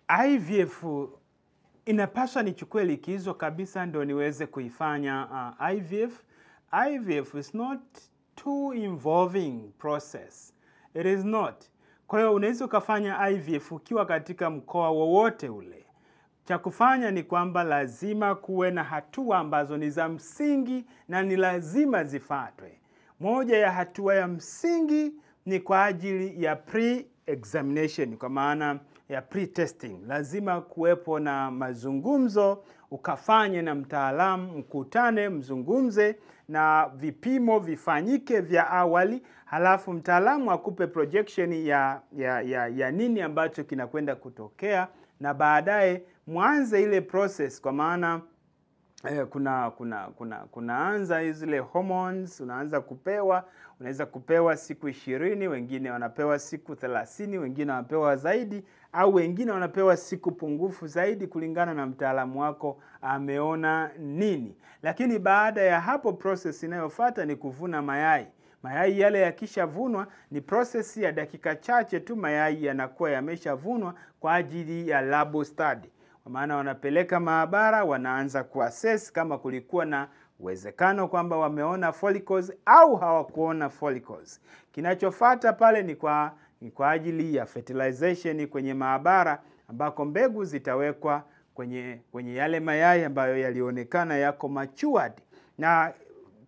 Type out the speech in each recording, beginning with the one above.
IVF inapaswa nichukue likizo kabisa ndo niweze kuifanya IVF. IVF is not too involving process. It is not. Kwa hiyo unaweza ukafanya IVF ukiwa katika mkoa wowote ule. Cha kufanya ni kwamba lazima kuwe na hatua ambazo ni za msingi na ni lazima zifuatwe. Moja ya hatua ya msingi ni kwa ajili ya pre-examination, kwa maana ya pre-testing. Lazima kuwepo na mazungumzo, ukafanye na mtaalamu, mkutane, mzungumze na vipimo vifanyike vya awali, halafu mtaalamu akupe projection ya nini ambacho kinakwenda kutokea, na baadaye mwanze ile process, kwa maana kunaanza zile hormones, unaanza kupewa, unaweza kupewa siku 20, wengine wanapewa siku 30, wengine wanapewa zaidi, au wengine wanapewa siku pungufu zaidi kulingana na mtaalamu wako ameona nini. Lakini baada ya hapo process inayofuata ni kuvuna mayai. Mayai yale yakishavunwa ni process ya dakika chache tu, mayai yanakuwa yameshavunwa kwa ajili ya lab study. Kwa maana wanapeleka maabara, wanaanza kuassess kama kulikuwa na uwezekano kwamba wameona follicles au hawakuona follicles. Kinachofuata pale ni kwa ajili ya fertilization kwenye maabara, ambako mbegu zitawekwa kwenye yale mayai ambayo yalionekana yako matured. Na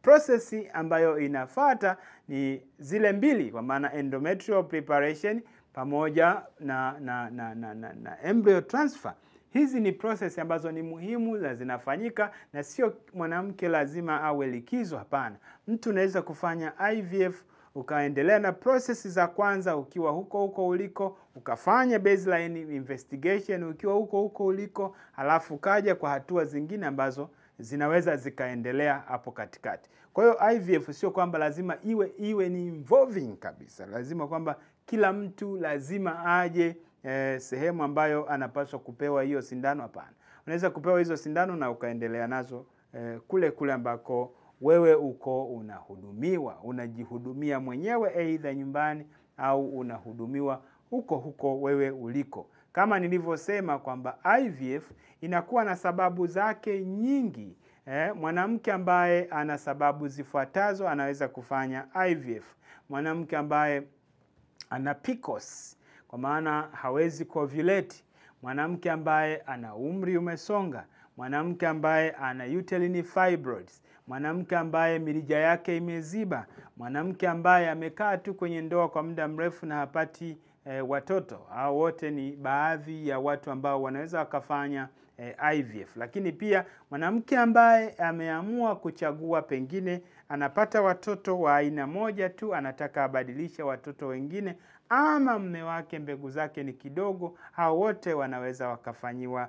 process ambayo inafuata ni zile mbili, kwa maana endometrial preparation pamoja na embryo transfer. Hizi ni process ambazo ni muhimu na zinafanyika, na sio mwanamke lazima awe likizo, hapana. Mtu unaweza kufanya IVF ukaendelea na process za kwanza ukiwa huko uliko, ukafanya baseline investigation ukiwa huko uliko, halafu kaja kwa hatua zingine ambazo zinaweza zikaendelea hapo katikati. Kwa hiyo IVF sio kwamba lazima iwe ni involving kabisa. Lazima kwamba kila mtu lazima aje sehemu ambayo anapaswa kupewa hiyo sindano, hapana. Unaweza kupewa hizo sindano na ukaendelea nazo kule ambako wewe uko unahudumiwa, unajihudumia mwenyewe aidha nyumbani au unahudumiwa huko wewe uliko. Kama nilivyosema kwamba IVF inakuwa na sababu zake nyingi. Mwanamke ambaye ana sababu zifuatazo anaweza kufanya IVF. Mwanamke ambaye ana PCOS, kwa maana hawezi kuovulate, mwanamke ambaye ana umri umesonga, mwanamke ambaye ana uterine fibroids, mwanamke ambaye mirija yake imeziba, mwanamke ambaye amekaa tu kwenye ndoa kwa muda mrefu na hapati watoto. Hao wote ni baadhi ya watu ambao wanaweza wakafanya IVF. Lakini pia mwanamke ambaye ameamua kuchagua, pengine anapata watoto wa aina moja tu, anataka abadilishe watoto wengine, ama mume wake mbegu zake ni kidogo, hao wote wanaweza wakafanyiwa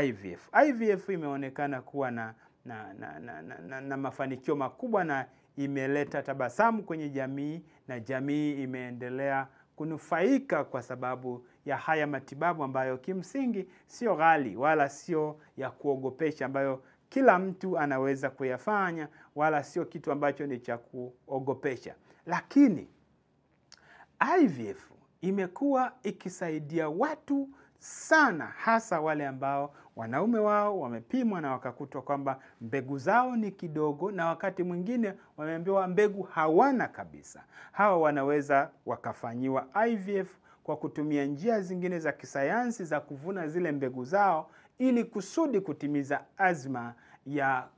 IVF. IVF imeonekana kuwa na mafanikio makubwa na imeleta tabasamu kwenye jamii, na jamii imeendelea kunufaika kwa sababu ya haya matibabu ambayo kimsingi sio ghali wala sio ya kuogopesha, ambayo kila mtu anaweza kuyafanya, wala sio kitu ambacho ni cha kuogopesha. Lakini IVF imekuwa ikisaidia watu sana, hasa wale ambao wanaume wao wamepimwa na wakakutwa kwamba mbegu zao ni kidogo, na wakati mwingine wameambiwa mbegu hawana kabisa. Hawa wanaweza wakafanyiwa IVF kwa kutumia njia zingine za kisayansi za kuvuna zile mbegu zao, ili kusudi kutimiza azma ya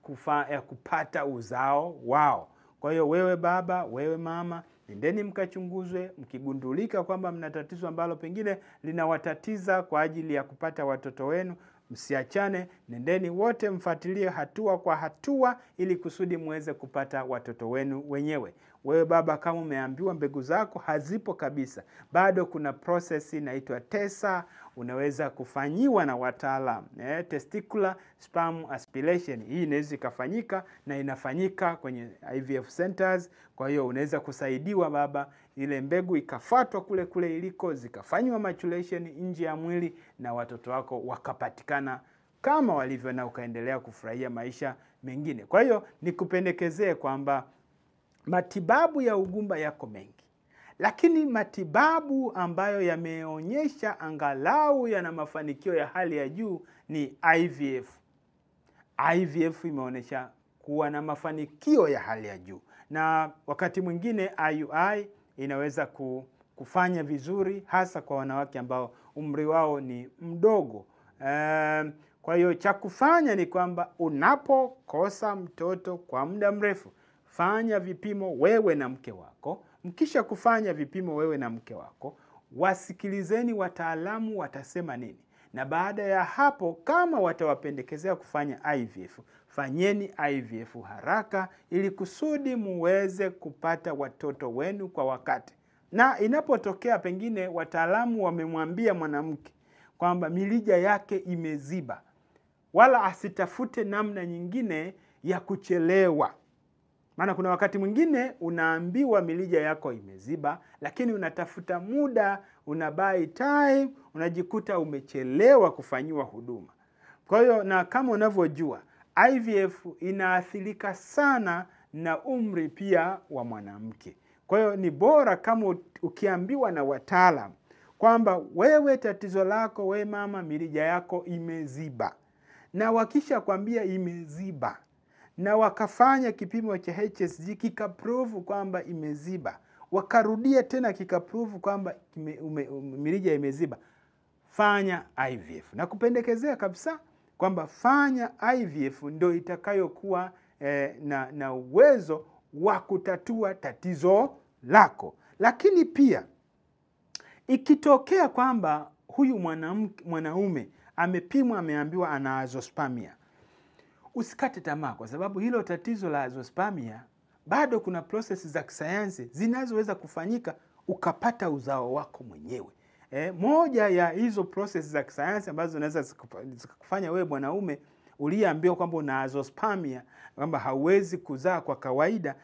kupata uzao wao. Kwa hiyo wewe baba, wewe mama, nendeni mkachunguzwe. Mkigundulika kwamba mna tatizo ambalo pengine linawatatiza kwa ajili ya kupata watoto wenu, msiachane, nendeni wote mfuatilie hatua kwa hatua, ili kusudi muweze kupata watoto wenu wenyewe. Wewe baba, kama umeambiwa mbegu zako hazipo kabisa, bado kuna process inaitwa TESA, unaweza kufanyiwa na wataalamu, testicular sperm aspiration. Hii inaweza ikafanyika na inafanyika kwenye IVF centers. Kwa hiyo unaweza kusaidiwa baba, ile mbegu ikafuatwa kule iliko, zikafanywa maturation nje ya mwili, na watoto wako wakapatikana kama walivyo, na ukaendelea kufurahia maisha mengine. Kwa hiyo nikupendekezee kwamba matibabu ya ugumba yako mengi, Lakini matibabu ambayo yameonyesha angalau yana mafanikio ya hali ya juu ni IVF. IVF imeonyesha kuwa na mafanikio ya hali ya juu, na wakati mwingine IUI inaweza kufanya vizuri, hasa kwa wanawake ambao umri wao ni mdogo. Kwa hiyo cha kufanya ni kwamba unapokosa mtoto kwa muda mrefu, fanya vipimo wewe na mke wako. Mkisha kufanya vipimo wewe na mke wako, wasikilizeni wataalamu watasema nini. Na baada ya hapo, kama watawapendekezea kufanya IVF, fanyeni IVF haraka ili kusudi muweze kupata watoto wenu kwa wakati. Na inapotokea pengine wataalamu wamemwambia mwanamke kwamba mirija yake imeziba, wala asitafute namna nyingine ya kuchelewa. Maana kuna wakati mwingine unaambiwa mirija yako imeziba, lakini unatafuta muda, unabuy time, unajikuta umechelewa kufanyiwa huduma. Kwa hiyo, na kama unavyojua, IVF inaathirika sana na umri pia wa mwanamke. Kwa hiyo ni bora kama ukiambiwa na wataalamu kwamba wewe tatizo lako, we mama, mirija yako imeziba, na wakisha kwambia imeziba na wakafanya kipimo cha HSG kikaprove kwamba imeziba, wakarudia tena kikaprove kwamba mirija imeziba, fanya IVF. Na kupendekezea kabisa kwamba fanya IVF ndio itakayokuwa na uwezo wa kutatua tatizo lako. Lakini pia ikitokea kwamba huyu mwanaume amepimwa, ameambiwa ana azoospermia, usikate tamaa, kwa sababu hilo tatizo la azoospermia bado kuna process za kisayansi zinazoweza kufanyika ukapata uzao wako mwenyewe. Moja ya hizo process za kisayansi ambazo zinaweza zikakufanya wewe mwanaume uliyeambiwa kwamba una azoospermia, kwamba hauwezi kuzaa kwa kawaida,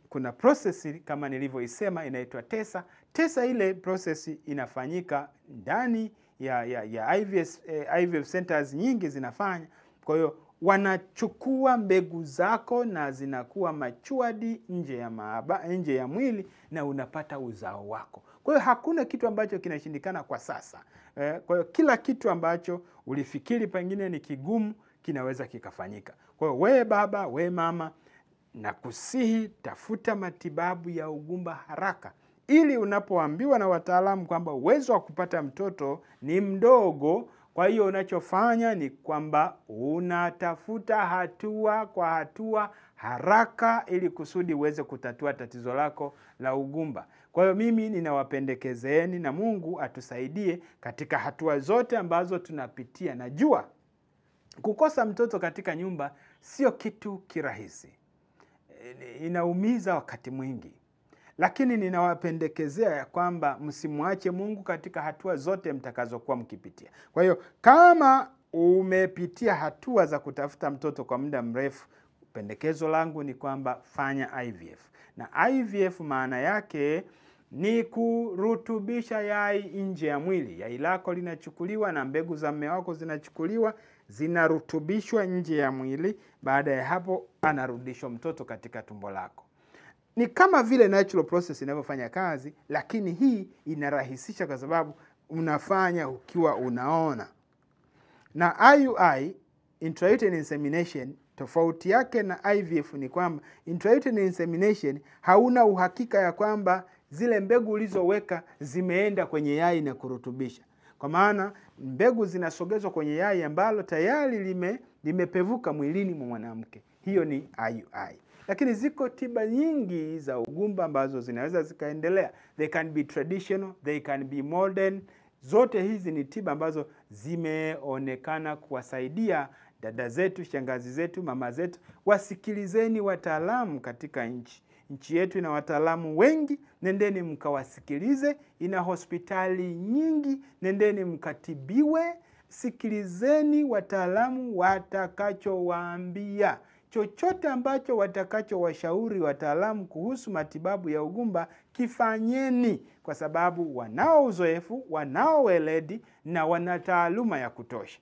kuna process kama nilivyoisema inaitwa TESA. TESA, ile process inafanyika ndani ya IVF centers nyingi zinafanya. Kwa hiyo wanachukua mbegu zako na zinakuwa matured nje ya mwili na unapata uzao wako. Kwa hiyo hakuna kitu ambacho kinashindikana kwa sasa. Kwa hiyo kila kitu ambacho ulifikiri pengine ni kigumu kinaweza kikafanyika. Kwa hiyo we baba, we mama, na kusihi tafuta matibabu ya ugumba haraka, ili unapoambiwa na wataalamu kwamba uwezo wa kupata mtoto ni mdogo, kwa hiyo unachofanya ni kwamba unatafuta hatua kwa hatua haraka ili kusudi uweze kutatua tatizo lako la ugumba. Kwa hiyo mimi ninawapendekezeeni, na Mungu atusaidie katika hatua zote ambazo tunapitia. Najua kukosa mtoto katika nyumba sio kitu kirahisi, inaumiza wakati mwingi, lakini ninawapendekezea ya kwamba msimwache Mungu katika hatua zote mtakazokuwa mkipitia. Kwa hiyo kama umepitia hatua za kutafuta mtoto kwa muda mrefu, pendekezo langu ni kwamba fanya IVF. Na IVF maana yake ni kurutubisha yai nje ya mwili. Yai lako linachukuliwa na mbegu za mume wako zinachukuliwa, zinarutubishwa nje ya mwili. Baada ya hapo anarudishwa mtoto katika tumbo lako. Ni kama vile natural process inavyofanya kazi, lakini hii inarahisisha kwa sababu unafanya ukiwa unaona. Na IUI, intrauterine insemination, tofauti yake na IVF ni kwamba intrauterine insemination hauna uhakika ya kwamba zile mbegu ulizoweka zimeenda kwenye yai na kurutubisha. Kwa maana mbegu zinasogezwa kwenye yai ambalo tayari limepevuka mwilini mwa mwanamke. Hiyo ni IUI. Lakini ziko tiba nyingi za ugumba ambazo zinaweza zikaendelea. They can be traditional, they can be modern. Zote hizi ni tiba ambazo zimeonekana kuwasaidia dada zetu, shangazi zetu, mama zetu. Wasikilizeni wataalamu katika nchi. Nchi yetu ina wataalamu wengi, nendeni mkawasikilize. Ina hospitali nyingi, nendeni mkatibiwe. Sikilizeni wataalamu watakachowaambia. Chochote ambacho watakachowashauri wataalamu kuhusu matibabu ya ugumba, kifanyeni, kwa sababu wanao uzoefu, wanao weledi na wana taaluma ya kutosha.